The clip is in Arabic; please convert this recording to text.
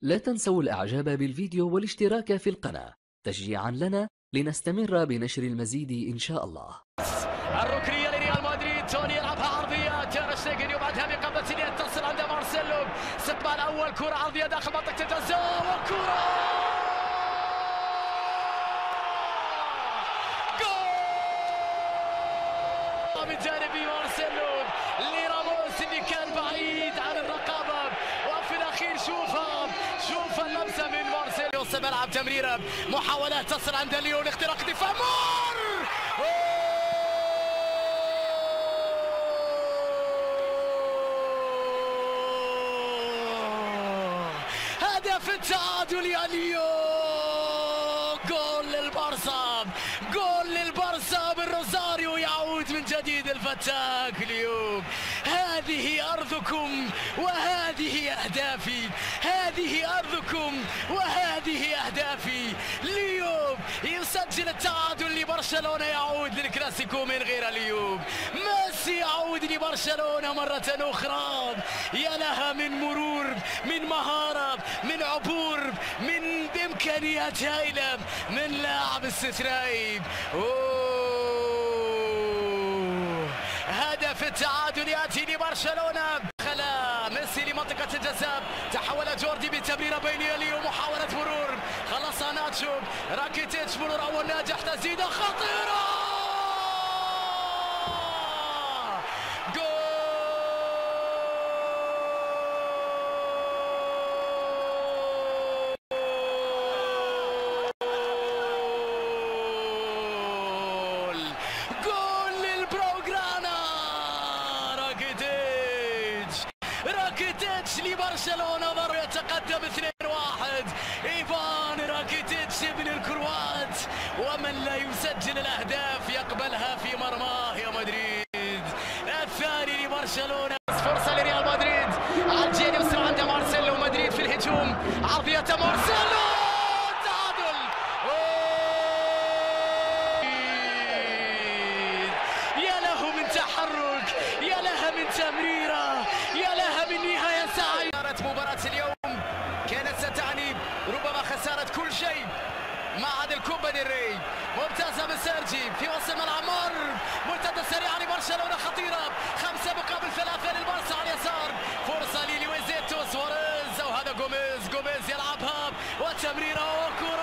لا تنسوا الإعجاب بالفيديو والاشتراك في القناة تشجيعا لنا لنستمر بنشر المزيد إن شاء الله. الركنية لريال مدريد، توني يلعبها عرضية، تير شتيجن يبعدها بقبضة اليد تصل عند مارسيلو، استقبال أول كرة عرضية داخل منطقة الجزاء وكرة جول من جانب مارسيلو لراموس اللي كان بعيد عن الرقابة، وفي الأخير شوف اللمسة من مارسيلو. وسط الملعب تمريرة، محاولات تصل عند ليون، اختراق دفاع هدف التعادل يا ليو. جول للبارسا بالروزاريو، يعود من جديد الفتاك ليو. هذه أرضكم وهذه أهدافي، هذه أرضكم وهذه أهدافي. ليو يسجل التعادل لبرشلونة، يعود للكلاسيكو من غير ليو. ميسي يعود لبرشلونة مرة أخرى. يا لها من مرور، من مهارة، من عبور، من إمكانيات هائلة من لاعب استثنائي. هدف التعادل يأتي لبرشلونة. خلا ميسي لمنطقة الجزاء، تحول جوردي بتمريرة بين ليو، محاولة مرور، خلصها ناتشو، راكيتيتش مرور أول ناجح، تسديدة خطيرة. راكيتيتش لبرشلونة، ضرب يتقدم 2-1. إيفان راكيتيتش ابن الكروات، ومن لا يسجل الأهداف يقبلها في مرماه يا مدريد. الثاني لبرشلونة، فرصة لريال مدريد على الجهة اليسرى عند مارسيلو. مدريد في الهجوم، عرضية مارسيلو، تعادل. يا له من تحرك، يا لها من تمريرة، يا لها من نهاية سعيدة. مباراة اليوم كانت ستعني ربما خسارة كل شيء ما عدا الكوبا ديل ري. ممتازة من سيرجي في وسط الملعب، مرتدة سريعة لبرشلونة خطيرة، 5-3 للبارسا على اليسار. فرصة للويزيتو سواريز، وهذا جوميز يلعبها وتمريرة وكرة